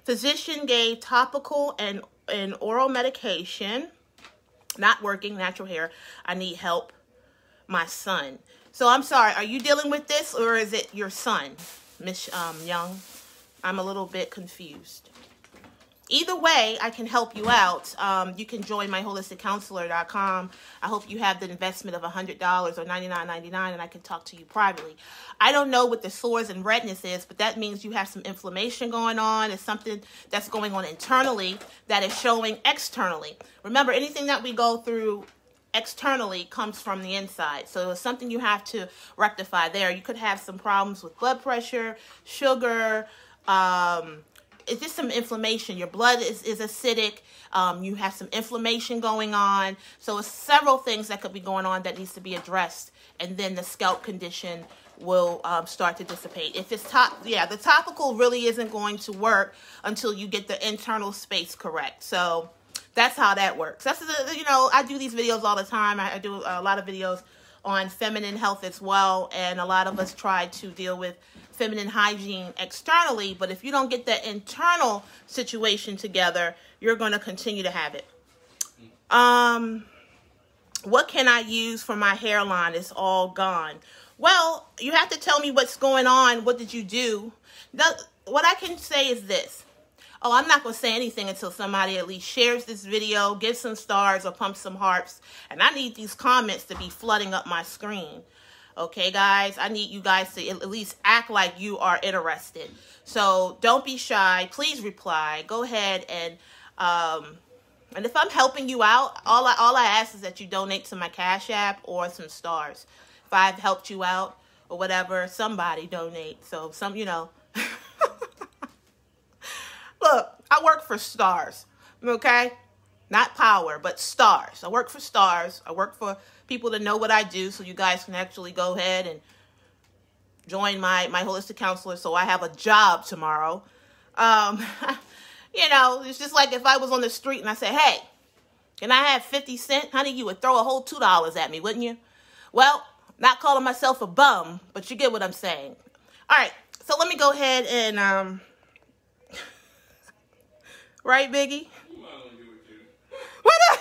Physician gave topical and oral medication. Not working, natural hair. I need help. My son. So I'm sorry, are you dealing with this or is it your son, Miss Young? I'm a little bit confused. Either way, I can help you out. You can join myholisticcounselor.com. I hope you have the investment of $100 or $99.99 and I can talk to you privately. I don't know what the sores and redness is, but that means you have some inflammation going on. It's something that's going on internally that is showing externally. Remember, anything that we go through externally comes from the inside. So it's something you have to rectify there. You could have some problems with blood pressure, sugar, it's just some inflammation. Your blood is acidic. You have some inflammation going on. So it's several things that could be going on that needs to be addressed. And then the scalp condition will start to dissipate. If it's the topical really isn't going to work until you get the internal space correct. So that's how that works. That's I do these videos all the time. I do a lot of videos on feminine health as well. And a lot of us try to deal with feminine hygiene externally, but if you don't get the internal situation together, you're going to continue to have it. What can I use for my hairline? It's all gone. Well, you have to tell me what's going on. What did you do? What I can say is this. Oh, I'm not going to say anything until somebody at least shares this video, gives some stars or pumps some hearts. And I need these comments to be flooding up my screen. Okay, guys, I need you guys to at least act like you are interested. So don't be shy. Please reply. Go ahead and if I'm helping you out, all I ask is that you donate to my Cash App or some stars. If I've helped you out or whatever, somebody donate. So Look, I work for stars. Okay? Not power, but stars. I work for stars. I work for people to know what I do, so you guys can actually go ahead and join my holistic counselor so I have a job tomorrow. It's just like if I was on the street and I said, hey, can I have 50 cents? Honey, you would throw a whole $2 at me, wouldn't you? Well, not calling myself a bum, but you get what I'm saying. All right, so let me go ahead and, right, Biggie? What?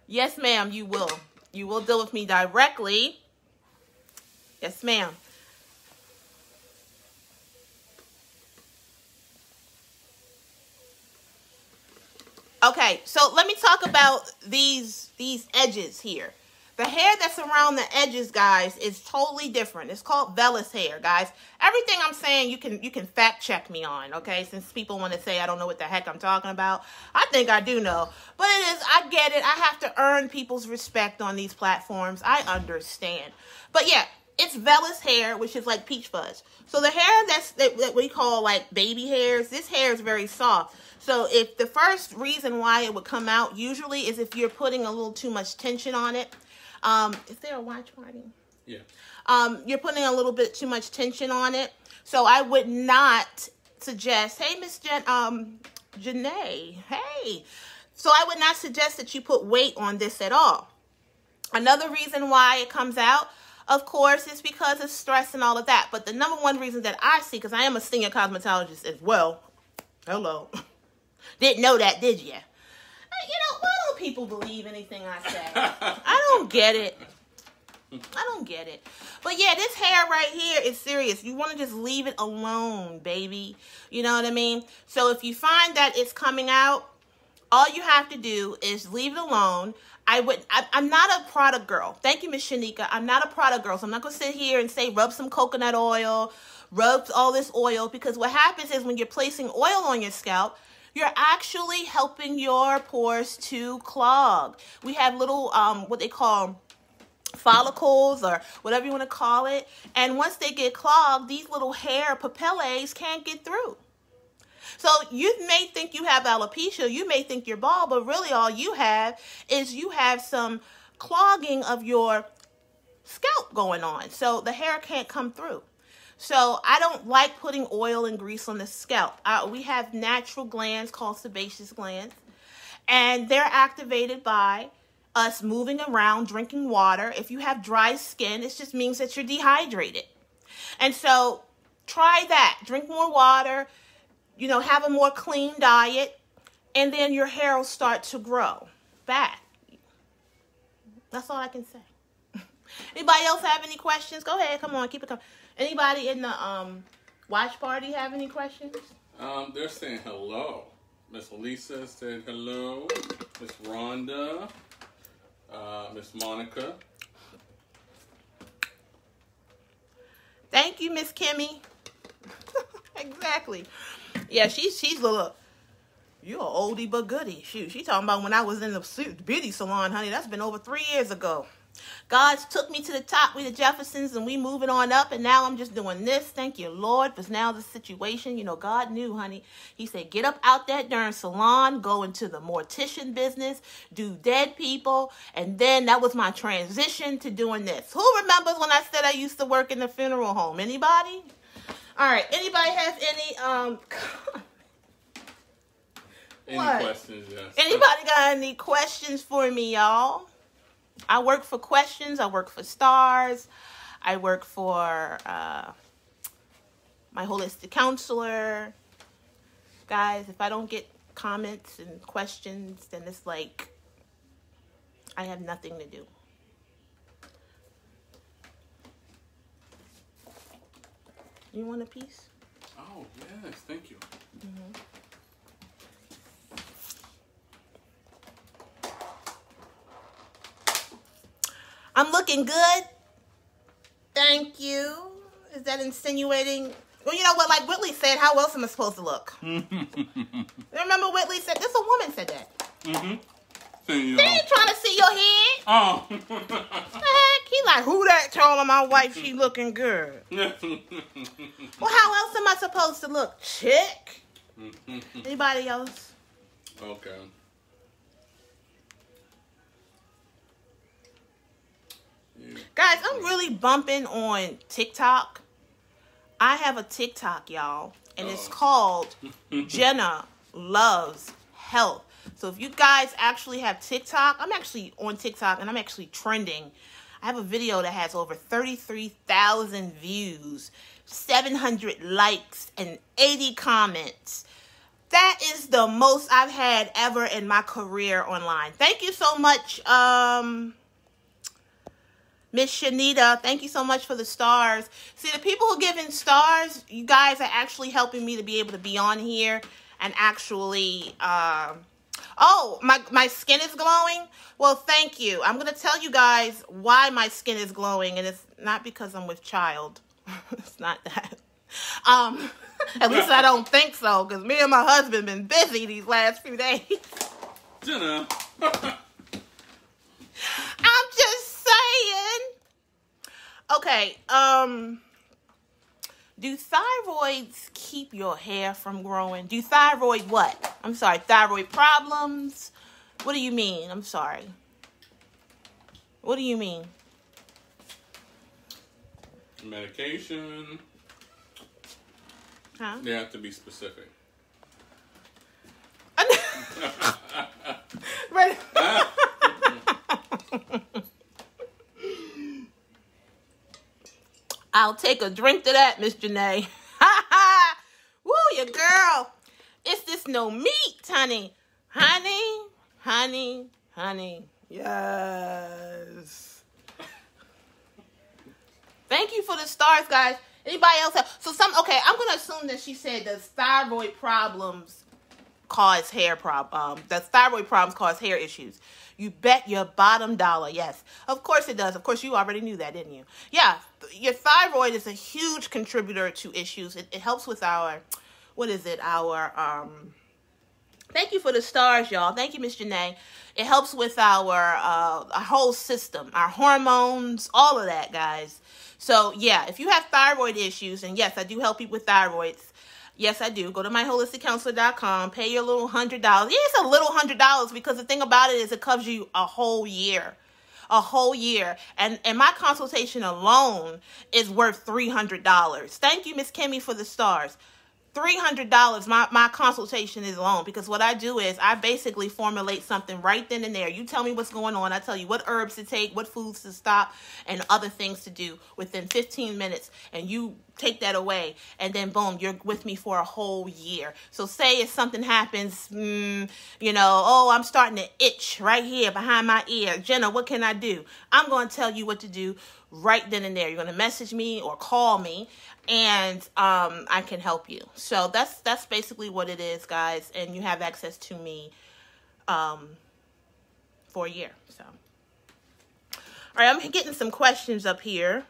Yes, ma'am, you will. You will deal with me directly. Yes, ma'am. Okay, so let me talk about these edges here. The hair that's around the edges, guys, is totally different. It's called vellus hair, guys. Everything I'm saying, you can fact check me on, okay? Since people want to say I don't know what the heck I'm talking about. I think I do know. But I get it. I have to earn people's respect on these platforms. I understand. But yeah, it's vellus hair, which is like peach fuzz. So the hair that we call like baby hairs, this hair is very soft. So if the first reason why it would come out usually is if you're putting a little too much tension on it. Is there a watch party? Yeah. You're putting a little bit too much tension on it. So I would not suggest, hey, Miss Janae, hey. So I would not suggest that you put weight on this at all. Another reason why it comes out, of course, is because of stress and all of that. But the number one reason that I see, because I am a senior cosmetologist as well. Hello. Didn't know that, did you? Why don't people believe anything I say? I don't get it. I don't get it. But yeah, this hair right here is serious. You want to just leave it alone, baby. You know what I mean? So if you find that it's coming out, all you have to do is leave it alone. I'm not a product girl. Thank you, Miss Shanika. I'm not a product girl. So I'm not going to sit here and say rub some coconut oil, rub all this oil. Because what happens is when you're placing oil on your scalp, you're actually helping your pores to clog. We have little, what they call follicles or whatever you want to call it. And once they get clogged, these little hair papillae can't get through. So you may think you have alopecia, you may think you're bald, but really all you have is you have some clogging of your scalp going on. So the hair can't come through. So I don't like putting oil and grease on the scalp. We have natural glands called sebaceous glands, and they're activated by us moving around, drinking water. If you have dry skin, it just means that you're dehydrated. And so Try that. Drink more water, have a more clean diet, and then your hair will start to grow back. That's all I can say. Anybody else have any questions? Go ahead. Come on. Keep it coming. Anybody in the watch party have any questions? They're saying hello. Miss Lisa said hello. Miss Rhonda. Miss Monica. Thank you, Miss Kimmy. Exactly. Yeah, she's little. You're an oldie but goodie. Shoot, she talking about when I was in the beauty salon, honey. That's been over 3 years ago. God took me to the top with the Jeffersons, and we moving on up, and now I'm just doing this. Thank you, Lord, because now the situation, God knew, honey. He said, get up out that darn salon, go into the mortician business, do dead people, and then that was my transition to doing this. Who remembers when I said I used to work in the funeral home? Anybody? All right. Anybody have any Any questions? Yes. Anybody got any questions for me, y'all? I work for questions. I work for stars. I work for my holistic counselor. Guys, if I don't get comments and questions, then it's like I have nothing to do. You want a piece? Oh, yes. Thank you. Mm-hmm. I'm looking good. Thank you. Is that insinuating? Well, you know what? Like Whitley said, how else am I supposed to look? Remember Whitley said, this a woman said that. Mm-hmm. He ain't trying to see your head. Oh. Heck, he like, who that telling my wife she looking good? Well, how else am I supposed to look? Chick. Anybody else? Okay. Yeah. Guys, I'm really bumping on TikTok. I have a TikTok, y'all, and it's called Jenna Loves Health. So if you guys actually have TikTok, I'm actually on TikTok and I'm actually trending. I have a video that has over 33,000 views, 700 likes, and 80 comments. That is the most I've had ever in my career online. Thank you so much, Miss Shanita. Thank you so much for the stars. See, the people who give in stars, you guys are actually helping me to be able to be on here and actually... Oh, my skin is glowing? Well, thank you. I'm going to tell you guys why my skin is glowing, and it's not because I'm with child. It's not that. At least I don't think so, because me and my husband been busy these last few days. Jenna. I'm just saying. Okay, do thyroids keep your hair from growing? Do thyroid what? I'm sorry, thyroid problems? What do you mean? I'm sorry. What do you mean? Medication. Huh? They have to be specific. Right. I'll take a drink to that, Miss Janae. Woo, your girl. It's this no meat, honey. Honey, honey, honey. Yes. Thank you for the stars, guys. Anybody else have? Okay, I'm going to assume that she said the thyroid problems cause hair the thyroid problems cause hair issues. You bet your bottom dollar. Yes, of course it does. Of course, you already knew that, didn't you? Yeah, your thyroid is a huge contributor to issues. It helps with our, thank you for the stars, y'all. Thank you, Miss Janae. It helps with our whole system, our hormones, all of that, guys. So, yeah, if you have thyroid issues, and yes, I do help people with thyroids. Yes, I do. Go to myholisticcounselor.com. Pay your little $100. Yeah, it's a little $100 because the thing about it is it covers you a whole year. A whole year. And my consultation alone is worth $300. Thank you, Miss Kimmy, for the stars. $300, my consultation is alone, because what I do is I basically formulate something right then and there. You tell me what's going on. I tell you what herbs to take, what foods to stop, and other things to do within 15 minutes. And you take that away, and then boom, you're with me for a whole year. So say if something happens, oh, I'm starting to itch right here behind my ear. Jenna, what can I do? I'm going to tell you what to do right then and there. You're going to message me or call me, and I can help you. So that's basically what it is, guys. And you have access to me for a year. So, all right, I'm getting some questions up here.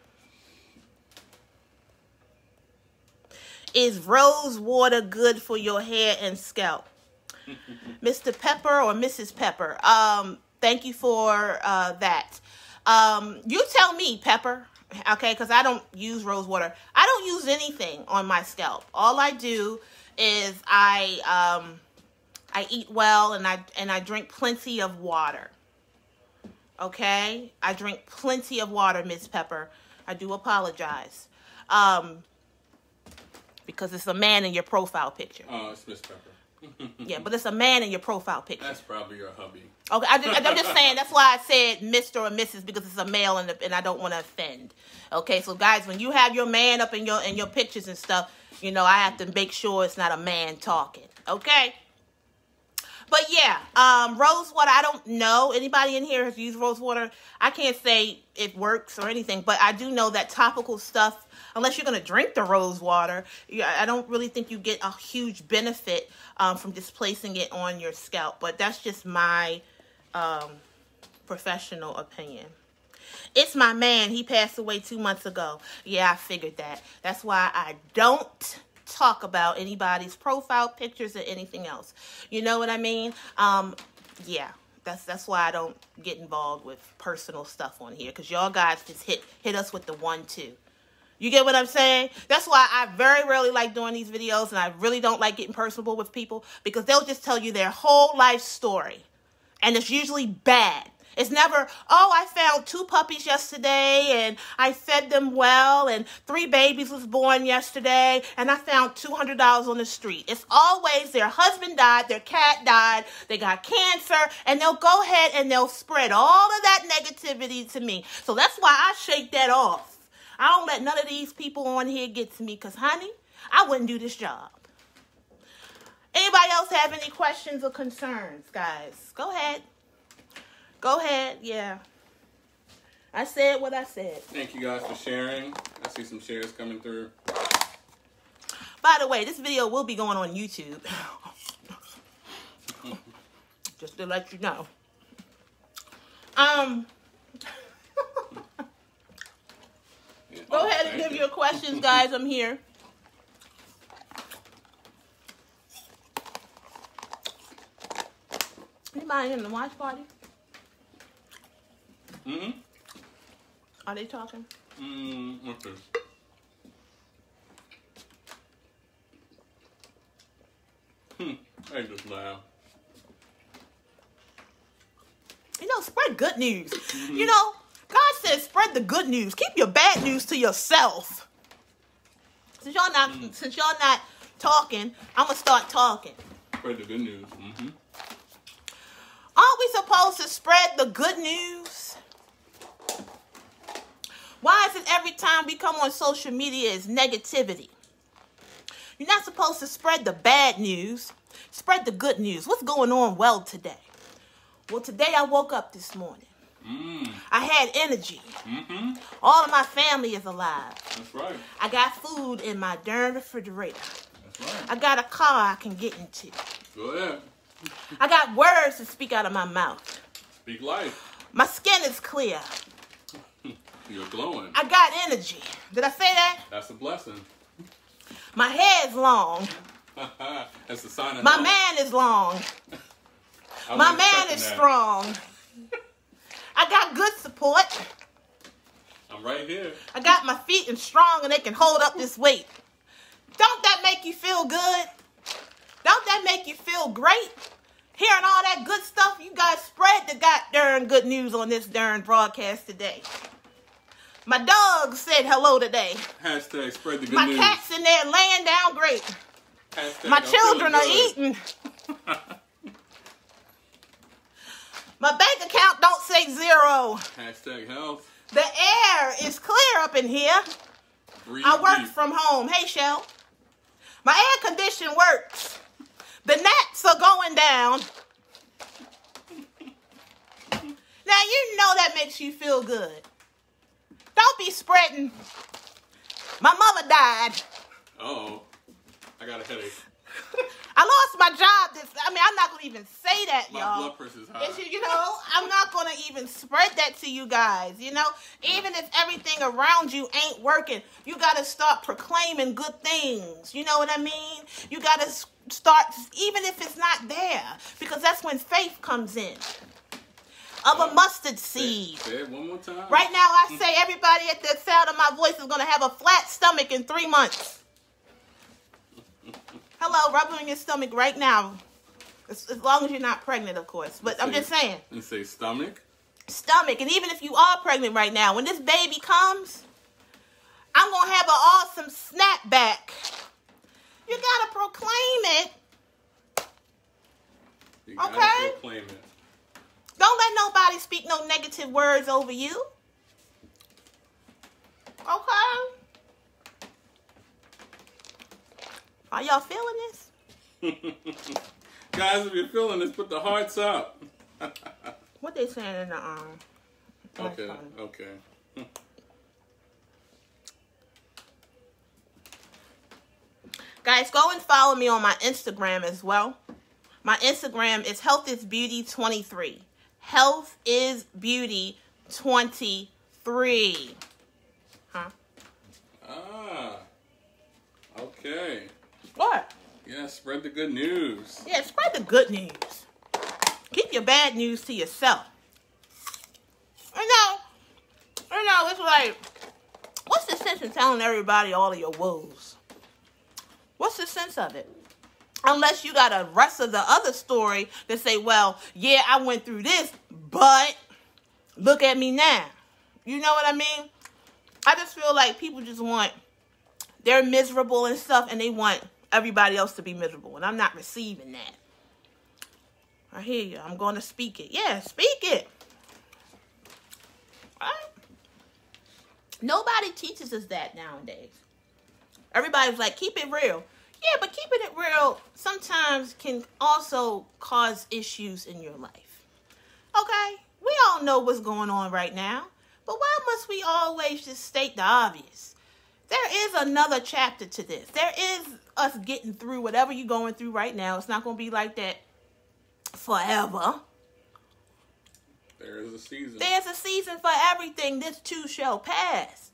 Is rose water good for your hair and scalp? Mr. Pepper or Mrs. Pepper? Thank you for that. You tell me, Pepper, okay, because I don't use rose water. I don't use anything on my scalp. All I do is I eat well, and I drink plenty of water. Okay? I drink plenty of water, Miss Pepper. I do apologize. Because it's a man in your profile picture. Oh, it's Miss Pepper. Yeah, but it's a man in your profile picture. That's probably your hubby. Okay, I'm just saying, that's why I said Mr. or Mrs. because it's a male and I don't want to offend. Okay, so guys, when you have your man up in your pictures and stuff, I have to make sure it's not a man talking. Okay? But yeah, rose water, I don't know. Anybody in here has used rose water? I can't say it works or anything, but I do know that topical stuff, unless you're going to drink the rose water, I don't really think you get a huge benefit from just placing it on your scalp. But that's just my professional opinion. It's my man. He passed away 2 months ago. Yeah, I figured that. That's why I don't talk about anybody's profile pictures or anything else. You know what I mean? Yeah, that's why I don't get involved with personal stuff on here, because y'all guys just hit us with the 1-2. You get what I'm saying? That's why I very rarely like doing these videos, and I really don't like getting personable with people, because they'll just tell you their whole life story, and it's usually bad. It's never, oh, I found 2 puppies yesterday, and I fed them well, and 3 babies was born yesterday, and I found $200 on the street. It's always their husband died, their cat died, they got cancer, and they'll go ahead and they'll spread all of that negativity to me. So that's why I shake that off. I don't let none of these people on here get to me, because, honey, I wouldn't do this job. Anybody else have any questions or concerns, guys? Go ahead. Go ahead, yeah. I said what I said. Thank you guys for sharing. I see some shares coming through. By the way, this video will be going on YouTube. Just to let you know. Go ahead and give your questions, guys. I'm here. Anybody in the watch party? Mm-hmm. Are they talking? What's this? I just laugh. Spread good news. God says spread the good news. Keep your bad news to yourself. Since y'all not talking, I'm gonna start talking. Spread the good news. Mm-hmm. Aren't we supposed to spread the good news? Why is it every time we come on social media is negativity? You're not supposed to spread the bad news. Spread the good news. What's going on well today? Well, today I woke up this morning. I had energy. Mm-hmm. All of my family is alive. That's right. I got food in my darn refrigerator. That's right. I got a car I can get into. Go ahead. I got words to speak out of my mouth. Speak life. My skin is clear. You're glowing. I got energy. Did I say that? That's a blessing. My hair is long. That's a sign of My health. man is long. I My wasn't man expecting is that. strong. I got good support. I'm right here. I got my feet and strong and they can hold up this weight. Don't that make you feel good? Don't that make you feel great? Hearing all that good stuff, you guys spread the goddamn good news on this darn broadcast today. My dog said hello today. Hashtag spread the good My news. cat's in there laying down great. Hashtag My I'm children are feeling good. eating. My bank account don't say 0. Hashtag health. The air is clear up in here. Breathe I work deep. from home. Hey, Shell. My air condition works. The gnats are going down. Now, you know that makes you feel good. Don't be spreading. My mother died. Uh-oh. I got a headache. I lost my job. I'm not going to even say that, My y'all. blood pressure's high. I'm not going to even spread that to you guys, Even if everything around you ain't working, you got to start proclaiming good things. You know what I mean? You got to start, even if it's not there, because that's when faith comes in. Of a mustard seed. Say it one more time. Right now, I say everybody at the sound of my voice is going to have a flat stomach in 3 months. Hello, rub on your stomach right now. As long as you're not pregnant, of course. But I'm just saying. And say stomach? Stomach. And even if you are pregnant right now, when this baby comes, I'm going to have an awesome snapback. You got to proclaim it. You gotta Okay? proclaim it. Don't let nobody speak no negative words over you. Okay? Are y'all feeling this? Guys, if you're feeling this, put the hearts up. What they saying in the Okay, phone? okay. Guys, go and follow me on my Instagram as well. My Instagram is Health is Beauty 23. Health is Beauty 23. Huh? Ah. Okay. What? Yeah, spread the good news. Yeah, spread the good news. Keep your bad news to yourself. It's like, what's the sense in telling everybody all of your woes? What's the sense of it? Unless you got a rest of the other story to say, well, yeah, I went through this, but look at me now. You know what I mean? I just feel like people just they're miserable and stuff, and they want everybody else to be miserable, and I'm not receiving that. I hear you. I'm going to speak it. Yeah, speak it. All right? Nobody teaches us that nowadays. Everybody's like, keep it real. Yeah, but keeping it real sometimes can also cause issues in your life. Okay? We all know what's going on right now, but why must we always just state the obvious? There is another chapter to this. There is us getting through whatever you're going through right now. It's not going to be like that forever. There is a season. There's a season for everything. This too shall pass.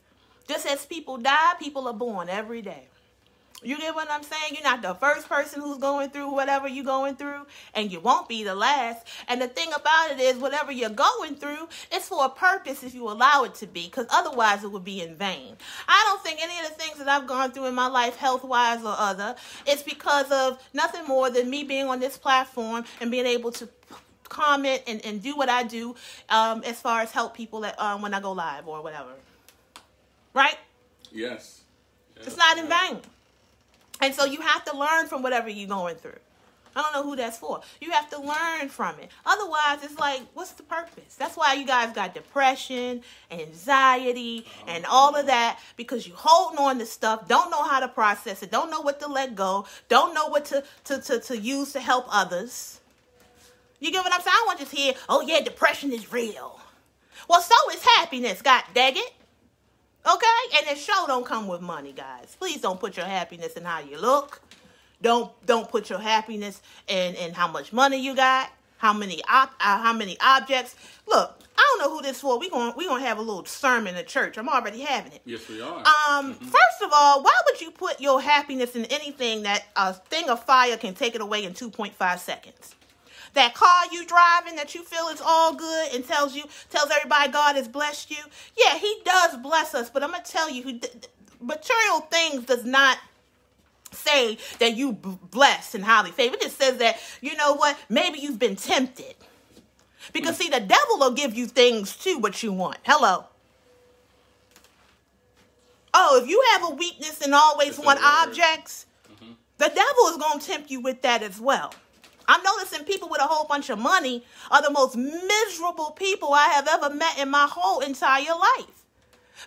Just as people die, people are born every day. You get what I'm saying? You're not the first person who's going through whatever you're going through, and you won't be the last. And the thing about it is, whatever you're going through, it's for a purpose if you allow it to be, because otherwise it would be in vain. I don't think any of the things that I've gone through in my life, health-wise or other, it's because of nothing more than me being on this platform and being able to comment and do what I do as far as help people when I go live or whatever. Right? Yes. It's not in vain. And so you have to learn from whatever you're going through. I don't know who that's for. You have to learn from it. Otherwise, it's like, what's the purpose? That's why you guys got depression, anxiety, and all of that, because you holding on to stuff, don't know how to process it, don't know what to let go, don't know what to use to help others. You get what I'm saying? I want to just hear, oh yeah, depression is real. Well, so is happiness, god dang it. Okay? And it sure don't come with money, guys. Please don't put your happiness in how you look. Don't put your happiness in how much money you got, how many objects. Look, I don't know who this for. We gonna have a little sermon in church. I'm already having it. Yes, we are. First of all, why would you put your happiness in anything that a thing of fire can take it away in 2.5 seconds? That car you driving that you feel is all good and tells everybody God has blessed you. Yeah, he does bless us, but I'm going to tell you, material things does not say that you blessed and highly favored. It just says that, you know what, maybe you've been tempted. Because see, the devil will give you things too, what you want. Hello. Oh, if you have a weakness and always want objects, the devil is going to tempt you with that as well. I'm noticing people with a whole bunch of money are the most miserable people I have ever met in my whole entire life.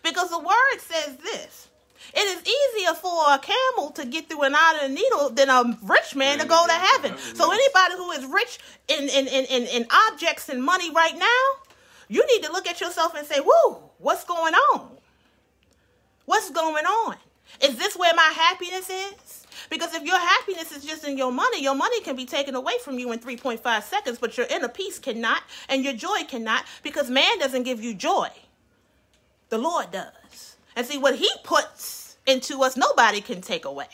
Because the word says this. It is easier for a camel to get through an eye of a needle than a rich man to go to heaven. So anybody who is rich in objects and money right now, you need to look at yourself and say, woo, what's going on? What's going on? Is this where my happiness is? Because if your happiness is just in your money can be taken away from you in 3.5 seconds, but your inner peace cannot, and your joy cannot, because man doesn't give you joy. The Lord does. And see, what he puts into us, nobody can take away.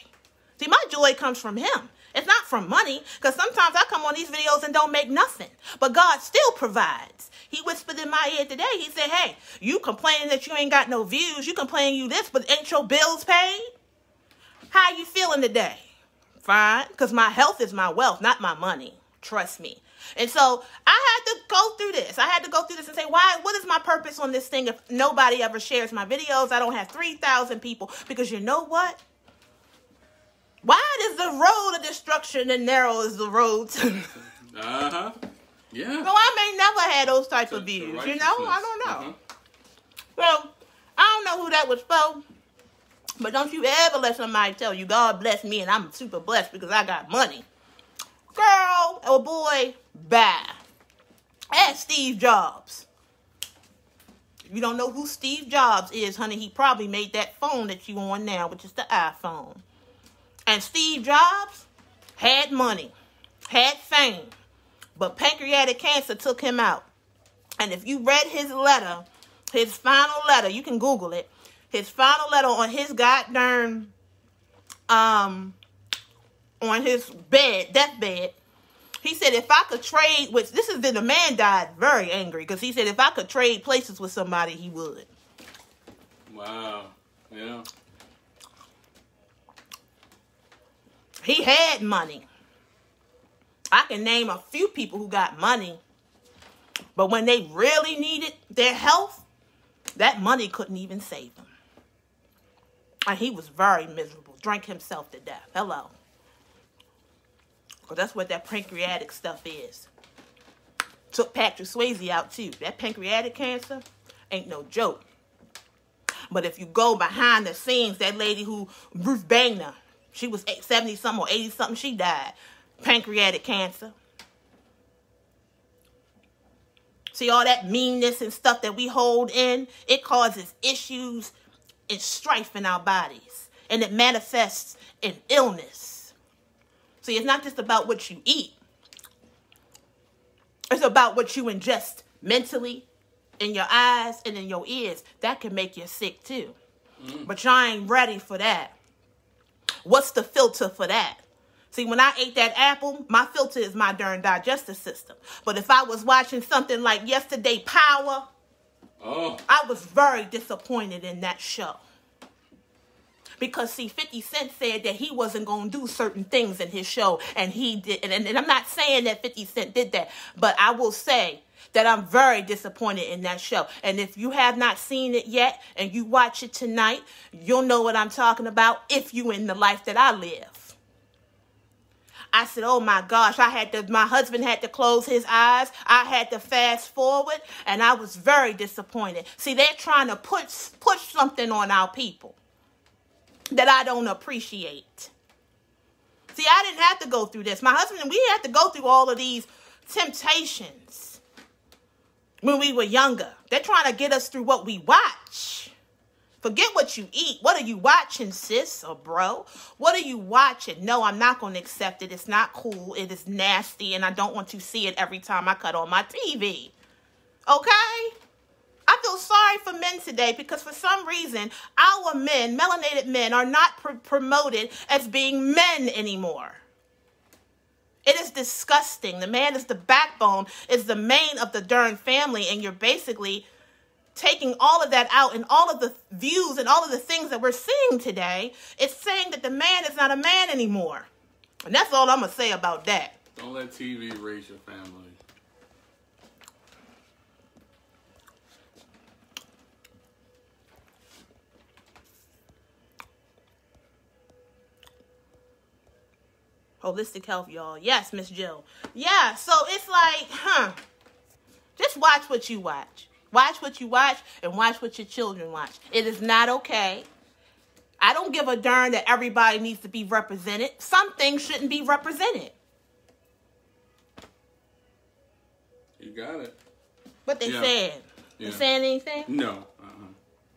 See, my joy comes from him. It's not from money, because sometimes I come on these videos and don't make nothing. But God still provides. He whispered in my ear today. He said, hey, you complaining that you ain't got no views. You complaining you this, but ain't your bills paid? How you feeling today? Fine, because my health is my wealth, not my money. Trust me. And so I had to go through this. I had to go through this and say, what is my purpose on this thing if nobody ever shares my videos? I don't have 3,000 people. Because you know what? Wide is the road of destruction and narrow is the road to... Uh-huh. Yeah. So I may never have those type of views, you know? I don't know. So, I don't know who that was for. But don't you ever let somebody tell you, God bless me and I'm super blessed because I got money. Girl or boy, bye. Ask Steve Jobs. If you don't know who Steve Jobs is, honey, he probably made that phone that you on now, which is the iPhone. And Steve Jobs had money, had fame, but pancreatic cancer took him out. And if you read his letter, his final letter, you can Google it, his final letter on his goddamn, on his bed, deathbed, he said, if I could trade with, this is when the man died very angry, because he said, if I could trade places with somebody, he would. Wow. Yeah. He had money. I can name a few people who got money, but when they really needed their health, that money couldn't even save them. And he was very miserable, drank himself to death. Hello. Because that's what that pancreatic stuff is. Took Patrick Swayze out too. That pancreatic cancer ain't no joke. But if you go behind the scenes, that lady who, Ruth Bader, she was 70-something or 80-something, she died. Pancreatic cancer. See, all that meanness and stuff that we hold in, it causes issues and strife in our bodies. And it manifests in illness. See, it's not just about what you eat. It's about what you ingest mentally, in your eyes and in your ears. That can make you sick too. But y'all ain't ready for that. What's the filter for that? See, when I ate that apple, my filter is my darn digestive system. But if I was watching something like Yesterday Power, I was very disappointed in that show. Because, see, 50 Cent said that he wasn't going to do certain things in his show, and he did. And I'm not saying that 50 Cent did that, but I will say that I'm very disappointed in that show. And if you have not seen it yet, and you watch it tonight, you'll know what I'm talking about if you in the life that I live. I said, oh my gosh, my husband had to close his eyes. I had to fast forward, and I was very disappointed. See, they're trying to push something on our people that I don't appreciate. See, I didn't have to go through this. My husband and we had to go through all of these temptations when we were younger. They're trying to get us through what we watch. Forget what you eat. What are you watching, sis or bro? What are you watching? No, I'm not going to accept it. It's not cool. It is nasty, and I don't want to see it every time I cut on my TV. Okay? I feel sorry for men today because for some reason, our men, melanated men, are not promoted as being men anymore. It is disgusting. The man is the backbone, is the main of the darn family, and you're basically taking all of that out, and all of the views and all of the things that we're seeing today. It's saying that the man is not a man anymore. And that's all I'm going to say about that. Don't let TV raise your family. Holistic health, y'all. Yes, Miss Jill. Yeah, so it's like, just watch what you watch. Watch what you watch and watch what your children watch. It is not okay I don't give a darn that everybody needs to be represented. Some things shouldn't be represented. You got it. What they saying? Yeah. They saying anything? No.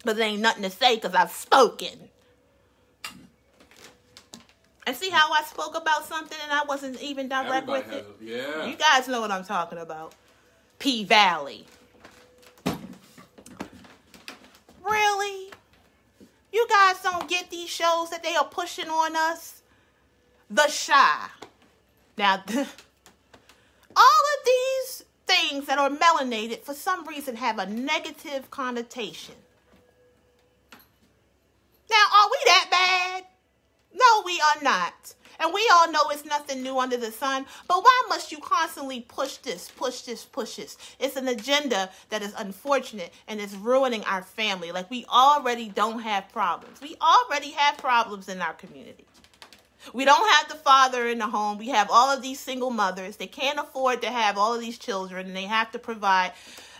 But there ain't nothing to say because I've spoken. And see how I spoke about something and I wasn't even direct with it? Yeah. You guys know what I'm talking about. P-Valley. Really? You guys don't get these shows that they are pushing on us? The Chi. Now, all of these things that are melanated for some reason have a negative connotation. Now, are we that bad? No, we are not. And we all know it's nothing new under the sun. But why must you constantly push this, push this, push this? It's an agenda that is unfortunate and is ruining our family. Like, we already don't have problems. We already have problems in our community. We don't have the father in the home. We have all of these single mothers. They can't afford to have all of these children, and they have to provide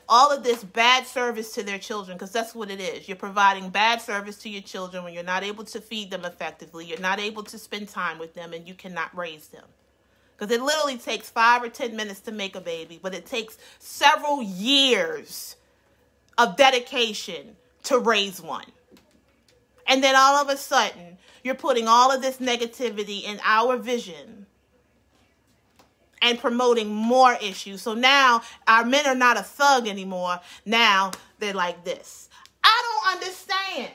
all of this bad service to their children, because that's what it is. You're providing bad service to your children when you're not able to feed them effectively. You're not able to spend time with them, and you cannot raise them. Because it literally takes 5 or 10 minutes to make a baby, but it takes several years of dedication to raise one. And then all of a sudden, you're putting all of this negativity in our vision and promoting more issues. So now our men are not a thug anymore. Now they're like this. I don't understand.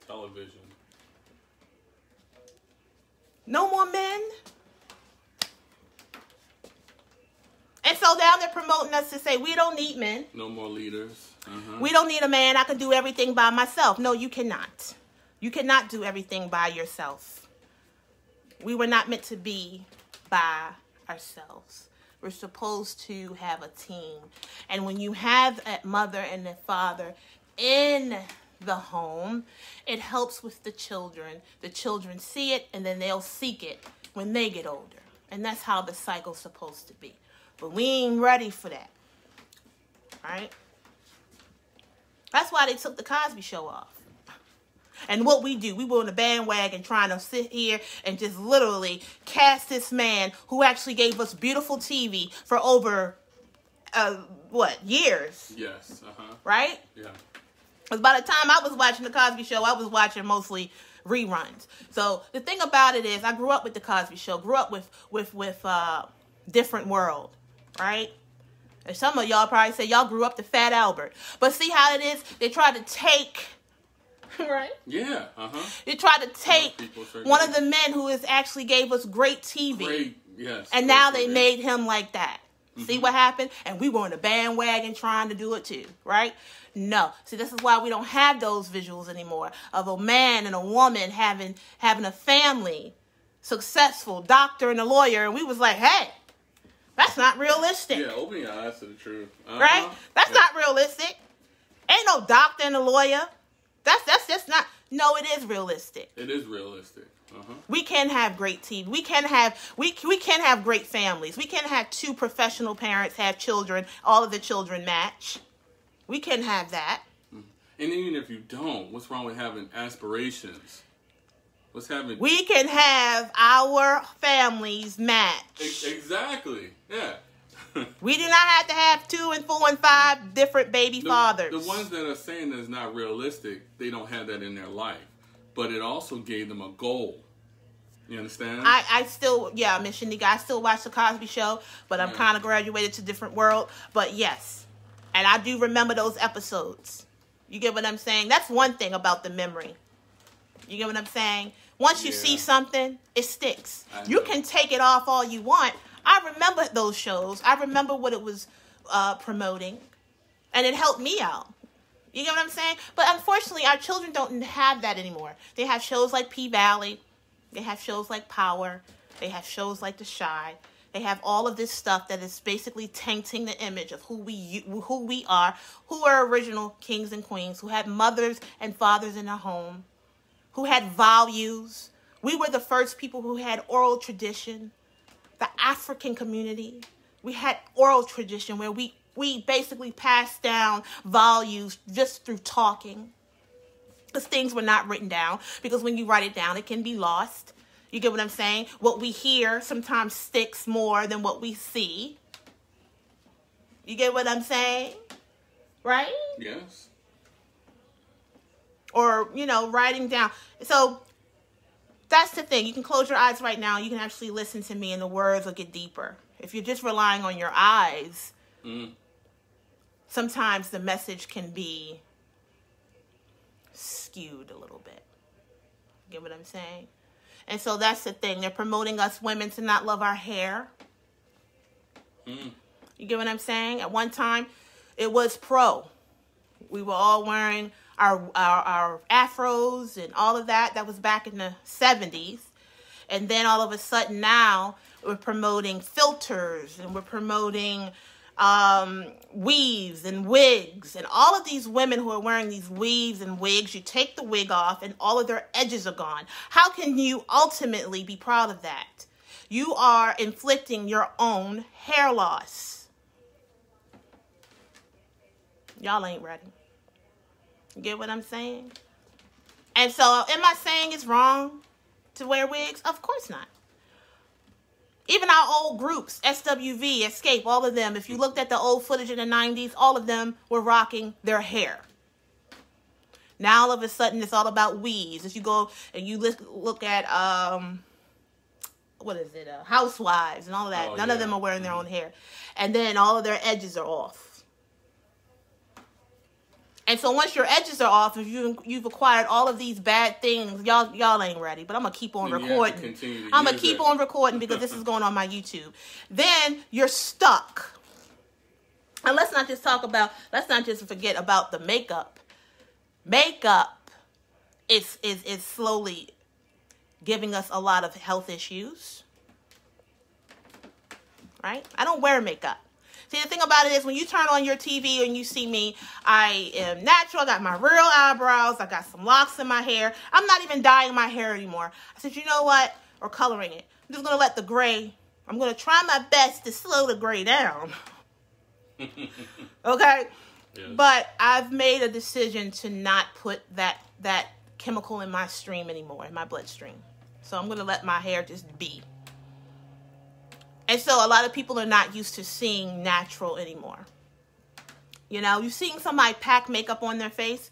Television. No more men. And so now they're promoting us to say we don't need men. No more leaders. We don't need a man. I can do everything by myself. No, you cannot. You cannot do everything by yourself. We were not meant to be by ourselves. We're supposed to have a team. And when you have a mother and a father in the home, it helps with the children. The children see it, and then they'll seek it when they get older. And that's how the cycle's supposed to be. But we ain't ready for that. Right? That's why they took the Cosby Show off. And what we do, we were on the bandwagon trying to sit here and just literally cast this man who actually gave us beautiful TV for over, years? Yes. Right? Yeah. Because by the time I was watching the Cosby Show, I was watching mostly reruns. So the thing about it is, I grew up with the Cosby Show, grew up with Different World, right? And some of y'all probably say y'all grew up to Fat Albert. But see how it is? They tried to take... Right? Yeah. They tried to take one of the men who actually gave us great TV. Great, yes. And now they made him like that. See what happened? And we were on the bandwagon trying to do it too, right? No. See, this is why we don't have those visuals anymore of a man and a woman having a family, successful, doctor and a lawyer. And we was like, hey, that's not realistic. Yeah, open your eyes to the truth. Right? That's not realistic. Ain't no doctor and a lawyer. That's just not. No, it is realistic. It is realistic. We can have great TV. We can have great families. We can have 2 professional parents have children. All of the children match. We can have that. And even if you don't, what's wrong with having aspirations? We can have our families match. Exactly. Yeah. We do not have to have 2 and 4 and 5 different baby fathers. The ones that are saying that it's not realistic, they don't have that in their life. But it also gave them a goal. You understand? I still, Miss Shanika, I still watch the Cosby Show, but I'm kind of graduated to Different World. But yes, and I do remember those episodes. You get what I'm saying? That's one thing about the memory. You get what I'm saying? Once you see something, it sticks. You can take it off all you want. I remember those shows. I remember what it was promoting. And it helped me out. You get what I'm saying? But unfortunately, our children don't have that anymore. They have shows like P-Valley. They have shows like Power. They have shows like The Chi. They have all of this stuff that is basically tainting the image of who we are, who are original kings and queens, who had mothers and fathers in their home, who had values. We were the first people who had oral tradition. The African community, we had oral tradition where we basically passed down values just through talking. because things were not written down. Because when you write it down, it can be lost. You get what I'm saying? What we hear sometimes sticks more than what we see. You get what I'm saying? Right? Yes. Or, you know, writing down. So that's the thing. You can close your eyes right now. You can actually listen to me and the words will get deeper. If you're just relying on your eyes, sometimes the message can be skewed a little bit. You get what I'm saying? And so that's the thing. They're promoting us women to not love our hair. You get what I'm saying? At one time, it was pro. We were all wearing our afros and all of that. That was back in the 70s. And then all of a sudden now we're promoting filters and we're promoting weaves and wigs. And all of these women who are wearing these weaves and wigs, you take the wig off and all of their edges are gone. How can you ultimately be proud of that? You are inflicting your own hair loss. Y'all ain't ready. You get what I'm saying? And so, am I saying it's wrong to wear wigs? Of course not. Even our old groups, SWV, Escape, all of them, if you looked at the old footage in the 90s, all of them were rocking their hair. Now, all of a sudden, it's all about weaves. If you go and you look at, Housewives and all of that, none of them are wearing their own hair. And then all of their edges are off. And so once your edges are off, if you've acquired all of these bad things, y'all ain't ready. But I'm gonna keep on recording. I'm gonna keep on recording because this is going on my YouTube. Then you're stuck. And let's not just forget about the makeup. Makeup is slowly giving us a lot of health issues. Right? I don't wear makeup. See, the thing about it is when you turn on your TV and you see me, I am natural. I got my real eyebrows. I got some locks in my hair. I'm not even dyeing my hair anymore. I said, you know what? Or coloring it. I'm just going to let the gray, I'm going to try my best to slow the gray down. Okay? Yes. But I've made a decision to not put that chemical in my stream anymore, in my bloodstream. So I'm going to let my hair just be. And so a lot of people are not used to seeing natural anymore. You know, you're seeing somebody pack makeup on their face.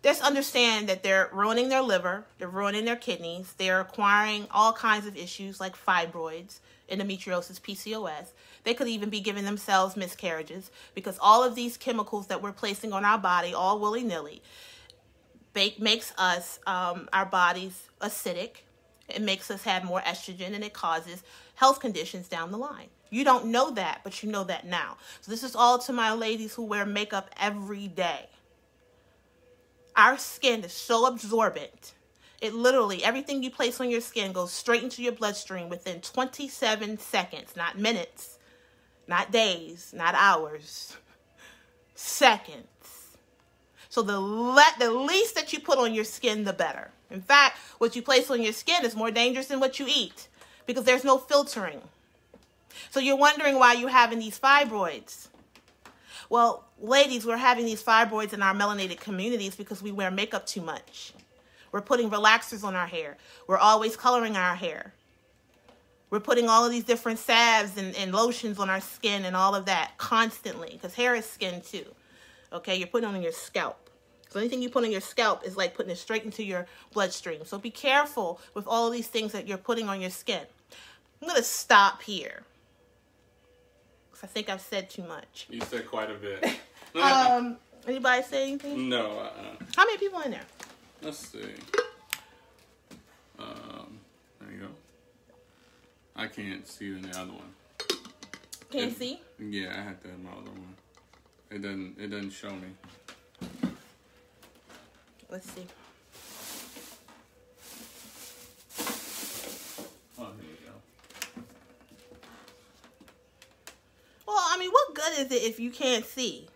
Just understand that they're ruining their liver. They're ruining their kidneys. They're acquiring all kinds of issues like fibroids, endometriosis, PCOS. They could even be giving themselves miscarriages because all of these chemicals that we're placing on our body, all willy-nilly, makes us, our bodies acidic. It makes us have more estrogen and it causes health conditions down the line. You don't know that, but you know that now. So this is all to my ladies who wear makeup every day. Our skin is so absorbent. It literally, everything you place on your skin goes straight into your bloodstream within 27 seconds, not minutes, not days, not hours, seconds. So the least that you put on your skin, the better. In fact, what you place on your skin is more dangerous than what you eat because there's no filtering. So you're wondering why you're having these fibroids. Well, ladies, we're having these fibroids in our melanated communities because we wear makeup too much. We're putting relaxers on our hair. We're always coloring our hair. We're putting all of these different salves and lotions on our skin and all of that constantly because hair is skin too. Okay, you're putting it on your scalp. So anything you put on your scalp is like putting it straight into your bloodstream. So be careful with all of these things that you're putting on your skin. I'm going to stop here. Because I think I've said too much. You said quite a bit. Anybody say anything? No. How many people in there? Let's see. There you go. I can't see in the other one. Can't see? Yeah, I had to have my other one. It doesn't show me. Let's see. Oh, here we go. Well, I mean, what good is it if you can't see?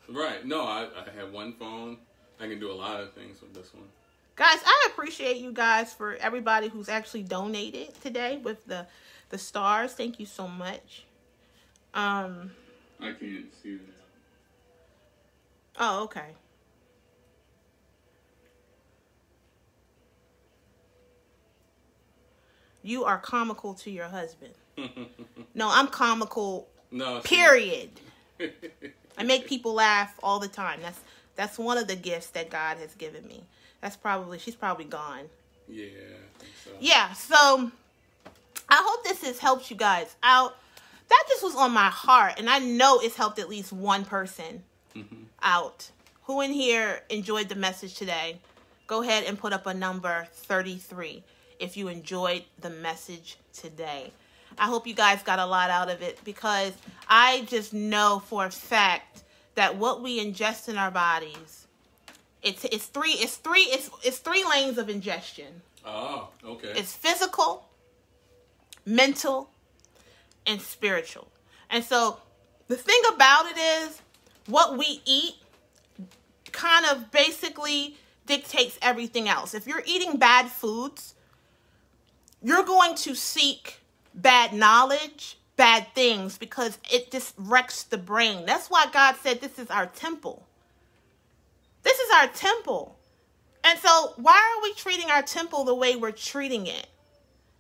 Right. No, I have one phone. I can do a lot of things with this one. Guys, I appreciate you guys for everybody who's actually donated today with the stars. Thank you so much. I can't see that. Oh, okay. You are comical to your husband. No, I'm comical, No. period. I make people laugh all the time. That's one of the gifts that God has given me. She's probably gone. Yeah, I think so. Yeah, so I hope this has helped you guys out. That just was on my heart, and I know it's helped at least one person out. Who in here enjoyed the message today? Go ahead and put up a number 33 if you enjoyed the message today. I hope you guys got a lot out of it, because I just know for a fact that what we ingest in our bodies, it's three lanes of ingestion. Oh, okay. It's physical, mental, and spiritual. And so the thing about it is, what we eat kind of basically dictates everything else. If you're eating bad foods, you're going to seek bad knowledge, bad things, because it just wrecks the brain. That's why God said this is our temple. This is our temple. And so why are we treating our temple the way we're treating it?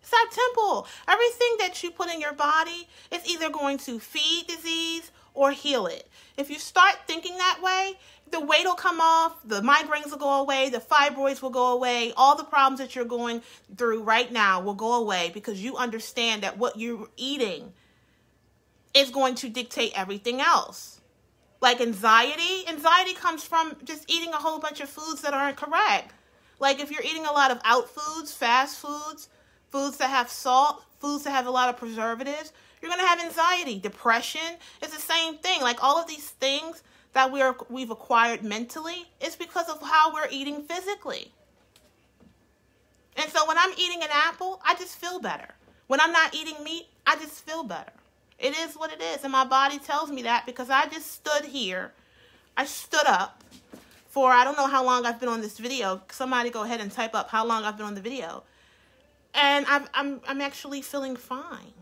It's our temple. Everything that you put in your body is either going to feed disease or heal it. If you start thinking that way, the weight will come off, the migraines will go away, the fibroids will go away, all the problems that you're going through right now will go away, because you understand that what you're eating is going to dictate everything else. Like anxiety comes from just eating a whole bunch of foods that aren't correct. Like if you're eating a lot of out foods, fast foods, foods that have salt, foods that have a lot of preservatives, you're going to have anxiety. Depression is the same thing. Like all of these things that we've acquired mentally is because of how we're eating physically. And so when I'm eating an apple, I just feel better. When I'm not eating meat, I just feel better. It is what it is. And my body tells me that, because I just stood here. I stood up for, I don't know how long I've been on this video. Somebody go ahead and type up how long I've been on the video. And I'm actually feeling fine.